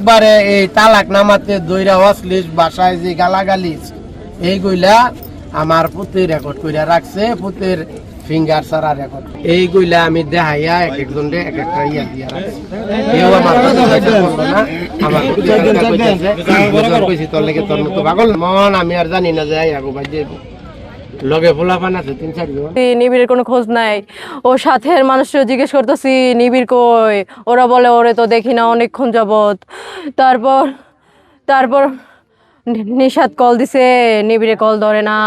একবারে এই তালাক নামাতে দইরা অশ্লীল ভাষায় যে গালাগালি এইগুলা আমার পুতে রেকর্ড কইরা রাখছে, পুতের ফিঙ্গার ছাড়া রেকর্ড এইগুলা আমি দেখাইয়া এক একজন এক একটা ইয়া দিয়া রাখছি। কেউ আমার না আমার কইছি তোর লেগে তোর মতো পাগল মন আমি আর জানি না যে আগো ভাই যে লগে ফোলাপান আছে 3-4 জন। নিবিড়ের কোনো খোঁজ নাই। ও সাথের মানুষকে জিজ্ঞেস করতেছি নিবিড় কই, ওরা বলে ওরে তো দেখি না অনেকক্ষণ যাবত। তারপর তারপর নিশাদ কল দিছে, নিবিড়ে কল ধরে না।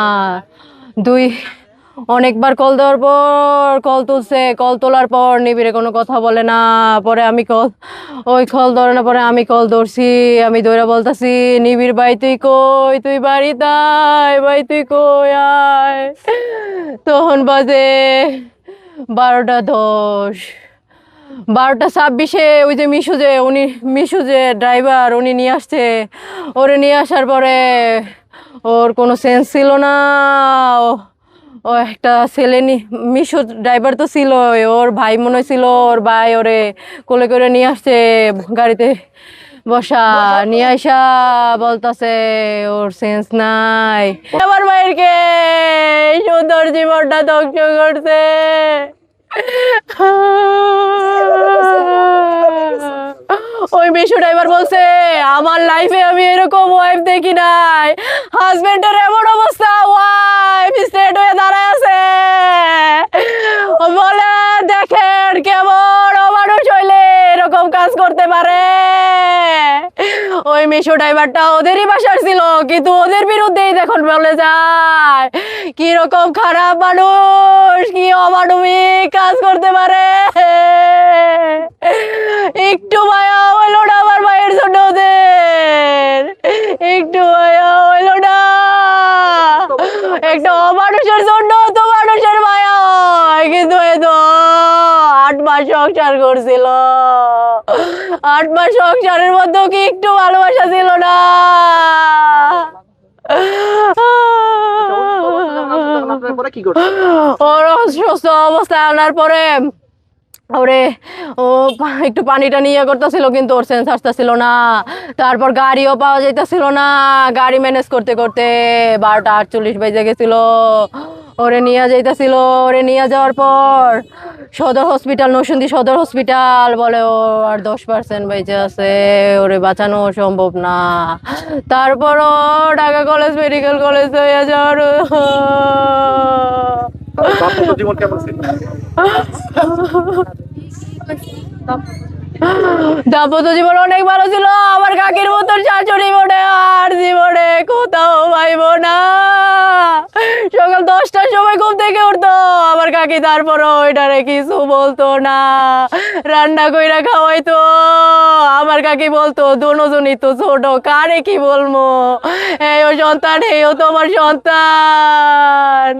অনেকবার কল দেওয়ার পর কল তুলছে, কল তোলার পর নিবিড়ে কোনো কথা বলে না। পরে আমি কল ধরে না, পরে আমি কল ধরছি। আমি ধরে বলতেছি নিবিড় ভাই তুই কই, তুই বাড়িতে আয় ভাই, তুই কই আয়। তখন বাজে 12:10, 12:26 ওই যে মিশু যে ড্রাইভার উনি নিয়ে আসছে। ওরে নিয়ে আসার পরে ওর কোনো সেন্স ছিল না। ও একটা ছেলে মিশু ড্রাইভার তো ছিল, ওর ভাই মনে ছিল, ওর ভাই ওরে কোলে করে নিয়ে আসছে গাড়িতে বসা। নিয়ে আসা বলতেছে ওর সেন্স নাই। আমার ভাইয়েরকে সুন্দর জীবনটা ধ্বংস করছে। ওই মিশু ড্রাইভার বলছে আমার লাইফে আমি এরকম ওয়াইফ দেখি নাই। হাজবেন্ডের এমন অবস্থা, ওয়াইফ স্ট্রেট হয়ে দাঁড়ায় আছে। বলে দেখেন কেমন অমানুষ হইলে এরকম কাজ করতে পারে। ওই মিশু ড্রাইভারটা ওদেরই বাসার ছিল, কিন্তু ওদের বিরুদ্ধেই দেখুন বলে যায় কিরকম খারাপ মানুষ, কি অমানবিক কাজ করতে পারে। একটু মায়া হইল না আমার ভাইয়ের জন্য, ওদের একটু মায়া হইল না। একটা অমানুষের জন্য তো মানুষের মায়া হয়, কিন্তু এ তো 8 মাস সংসার করছিল। 8 মাস সংসারের মধ্যে কি একটু ভালোবাসা ছিল না? ওর অসুস্থ অবস্থায় আনার পরে ওরে একটু পানিটা নিয়ে করতেছিল, কিন্তু ওর সেন্স আসতেছিল না। তারপর গাড়িও পাওয়া যাইতেছিল না। গাড়ি ম্যানেজ করতে করতে 12:48 বেজে গেছিল। ওরে নিয়ে যাইতেছিল। ওরে নিয়ে যাওয়ার পর নরসিংদী সদর হসপিটাল বলে ও আর 10% বেঁচে আছে, ওরে বাঁচানো সম্ভব না। তারপরও ঢাকা কলেজ মেডিকেল কলেজ হয়ে যাওয়ার দাম্পত্য জীবন অনেক ভালো ছিল। আমার কাকির মতন শাশুড়ি মনে আর জীবনে কোথাও পাইব না। সকাল 10টার সময় ঘুম থেকে উঠতো আমার কাকি, তারপরও ওইটারে কিছু বলতো না। রান্না কইরা খাওয়াইতো। আমার কাকি বলতো দুজনই তো ছোট, কারে কি বলবো, এই ও সন্তান, এই ও তোমার সন্তান।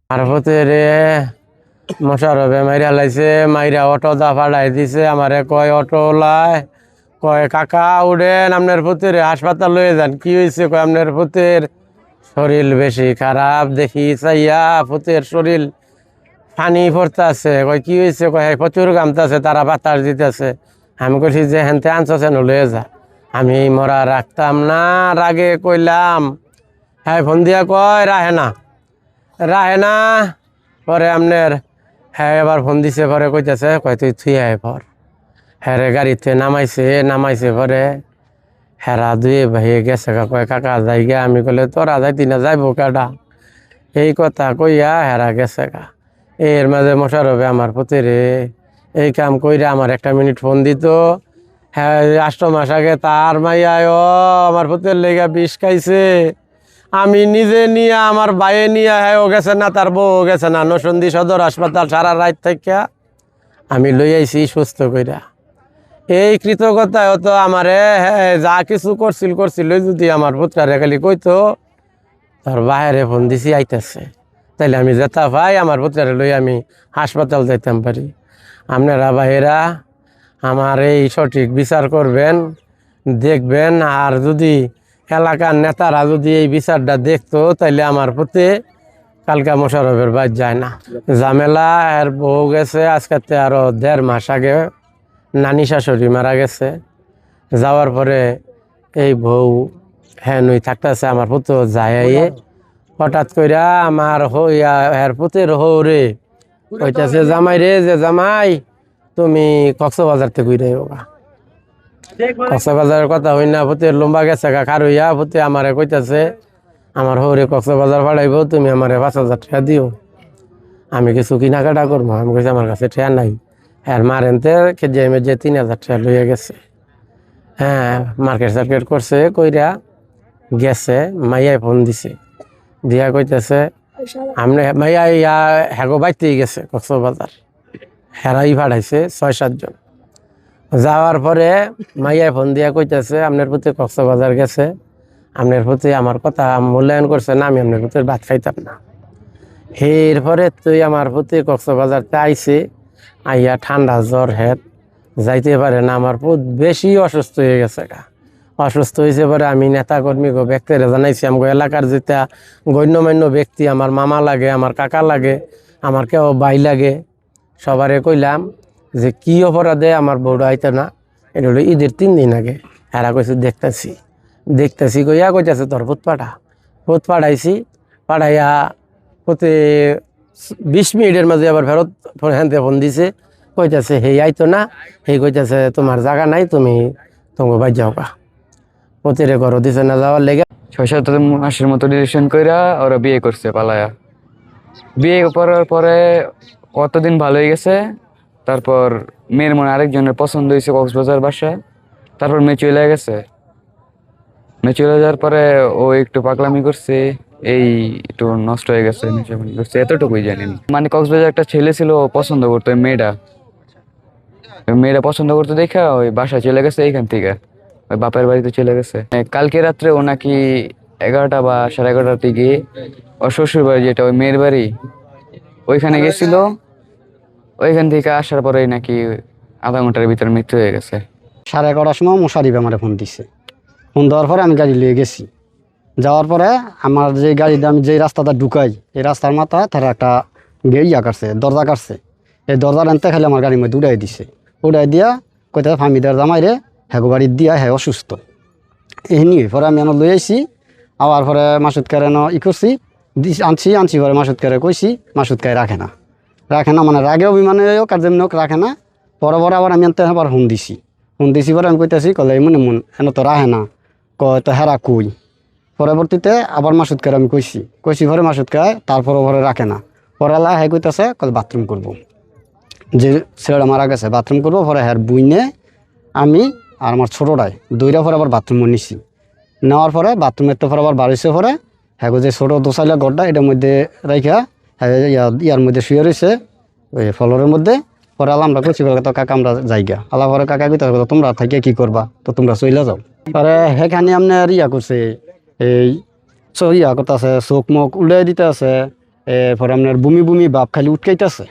আর হতে রে মশারবে মাইরা লাইছে, মাইরা অটো দা ফাড়াই দিছে। আমারে কয় অটোলায়, কয় কাকা উঠেন আপনার পুতের হাসপাতাল লয়ে যান। কি হয়েছে? কয় আপনার পুতের শরীর বেশি খারাপ। দেখি চাইয়া পুতের শরীর পানি পড়তেছে। কয় কি হয়েছে? কয় প্রচুর গামতাছে, তারা বাতাস দিতেছে। আমি কইছি যে হেনতে আনছে লয়ে যা, আমি মরা রাখতাম না। রাগে কইলাম, হ্যাঁ ফোন দিয়া কয় রাহে না। পরে আপনার হ্যাঁ এবার ফোন দিছে, পরে কইতেছে কয় তুই থুই আয় পর। হ্যাঁ রে গাড়িতে নামাইছে পরে হেরা দুয়ে ভাইয়ে গেছে। কয় কাকা যাই গে। আমি কইলে তোরা যাইতি না, যাইবো কাটা। এই কথা কইয়া হেরা গেছে গা। এর মাঝে মশারবে আমার পুতেরে এই কাম কইরা আমার 1 মিনিট ফোন দিত। হ্যাঁ 8 মাস আগে তার মাইয়ায় আমার পুতের লেগা বিষ খাইছে। আমি নিজে নিয়ে আমার বাইয়ে নিয়ে হ্যাঁ ও গেছে না, তার বউ গেছে না। নরসিংদী সদর হাসপাতাল সারা রাত থেকে আমি লই আইছি সুস্থ কইরা। এই কৃতজ্ঞতায় তো আমারে যা কিছু করছিল যদি আমার পুত্রারে খালি কইতো তোর বাইরে ফোন দিছি আইতেছে, তাইলে আমি যেতা ভাই আমার পুত্রারে লই আমি হাসপাতাল যাইতাম পারি। আপনারা ভাইয়েরা আমার এই সঠিক বিচার করবেন, দেখবেন। আর যদি এলাকার নেতারা যদি এই বিচারটা দেখতো তাইলে আমার প্রতি কালকা মোশারফের বাদ যায় না। ঝামেলা এর বউ গেছে আজকে আরো 1.5 মাস আগে, নানি শাশুড়ি মারা গেছে। যাওয়ার পরে এই বউ হ্যাঁ নই থাকতেছে, আমার পুত্র যায় হঠাৎ কইরা আমার হইয়া এর পুতের হৌরে কইতাছে জামাই রে, যে জামাই তুমি কক্সবাজার থেকে ঘুরে হোগা। কক্সবাজারের কথা হই না, পুতের লম্বা গেছে খার হইয়া পুতে আমারে কইতাছে আমার হৌরে কক্সবাজার পাঠাইব, তুমি আমারে 5,000 টাকা দিও, আমি কিছু কেনাকাটা করবো। আমি কইছি আমার কাছে টাকা নাই। আর মারেনতে খেজে 3,000 টাকা লইয়া গেছে। হ্যাঁ মার্কেট সার্কেট করছে কইরা গেছে, মাইয়াই ফোন দিছে, দিয়া কইতেছে আমনে মাইয়া ইয়া হ্যাগো বাইতেই গেছে কক্সবাজার, হেরাই ভাড়াইছে 6-7 জন। যাওয়ার পরে মাইয়াই ফোন দিয়া কইতেছে আপনার প্রতি কক্সবাজার গেছে, আপনার প্রতি আমার কথা মূল্যায়ন করছে না, আমি আপনার প্রতি ভাত খাইতাম না। এরপরে তুই আমার প্রতি কক্সবাজারতে আইছে, আইয়া ঠান্ডা জ্বর হেড যাইতে পারে না, আমার পুত বেশি অসুস্থ হয়ে গেছে। অসুস্থ হয়েছে পরে আমি নেতা কর্মী গো ব্যক্তিরা জানাইছি, আমার এলাকার যেটা গণ্যমান্য ব্যক্তি, আমার মামা লাগে, আমার কাকা লাগে, আমার কেউ ভাই লাগে, সবারে কইলাম যে কি অপরাধে আমার বউটা আইতে না। এটা হলো ঈদের 3 দিন আগে। এরা কইছে দেখতেছি কইয়া কইতেছে তোর পুত পাঠাইছি, পাঠাইয়া প্রতি 20 মিনিটের মাঝে আবার ফেরত হ্যান্তে ফোন দিছে, কইতেছে হে আইতো না, হে কইতেছে তোমার জায়গা নাই, তুমি তোমাকে বাই যাও কা। প্রতিরে ঘর দিছে না যাওয়ার লেগে 6-7 মাসের মতো রিলেশন কইরা ওরা বিয়ে করছে পালায়া। বিয়ে করার পরে কতদিন ভালো হয়ে গেছে, তারপর মেয়ের মনে আরেকজনের পছন্দ হয়েছে কক্সবাজার বাসায়, তারপর মেয়ে চলে গেছে। মেয়ে চলে যাওয়ার পরে ও একটু পাগলামি করছে, এই একটু নষ্ট হয়ে গেছে, নেশাপানি করছে, এতটুকুই জানি। মানে কক্সবাজার একটা ছেলে ছিল, ও পছন্দ করতো ওই মেয়েটা পছন্দ করতো দেখা ওই বাসায় চলে গেছে, এইখান থেকে ওই বাপের বাড়িতে চলে গেছে। কালকে রাত্রে ও নাকি 11টা বা 11:30টার দিকে ওর শ্বশুর বাড়ি, যেটা ওই মেয়ের বাড়ি, ওইখানে গেছিল। ওইখান থেকে আসার পরেই নাকি আধা ঘন্টার ভিতরে মৃত্যু হয়ে গেছে। 11:30টার সময় মশারি আমারে ফোন দিছে। ফোন দেওয়ার পরে আমি গাড়ি লিয়ে গেছি। যাওয়ার পরে আমার যে গাড়িটা আমি যে রাস্তাটা ঢুকাই, এই রাস্তার মাথায় তারা একটা ইয়া কাটছে, দরজা কাটছে। এই দরজার আনতে খালি আমার গাড়ির মধ্যে উড়াই দিছে। উড়াই দিয়া কইতে ফামিদার জামাই রে হ্যাগো বাড়ির দিয়া হ্যাঁ অসুস্থ। এই নিয়ে পরে আমি লই আইসি। আবার পরে মাসুদ কারে করছি, আনছি পরে মাসুদ কারে কইছি, মাসুদ কায় রাখে না মানে রাগে অভিমানেও কার্যেমন রাখে না। পরে আবার আমি আনতে আবার ফোন দিছি পরে আমি কইতেছি কলে এমন এনে তো রাখে না, কয় তো হেরা কই। পরবর্তীতে আবার মাসুদ কারে আমি কইছি পরে মাসুদ কায়, তারপরে পরে রাখে না। পরে আল্লাহ হ্যাঁ কইতেছে কলে বাথরুম করবো, যে ছেলেটা মারা গেছে বাথরুম করবো। পরে হ্যার বুইনে আমি আর আমার ছোটোটাই দইরা পরে আবার বাথরুমও নিছি। নেওয়ার পরে বাথরুমের তো পরে আবার বাড়িছে। পরে হ্যাঁ যে ছোটো দোসাইলা গড়টা এটার মধ্যে রাইখা হ্যাঁ ইয়ার মধ্যে শুয়ে রয়েছে ওই ফলরের মধ্যে। পরে আল্লাহ আমরা করছি তো কাকা আমরা যাইগা। আল্লাহ পরে কাকা কইতে তোমরা থাকিয়া কি করবা, তো তোমরা চইলা যাও। পরে সেখানে আপনার ইয়া করছে, এই ইয়া করতেছে, চোখ মুখ উল্টাই দিতে আছে, এরপরে আপনার বমি ভাব খালি উঠকাইতেছে।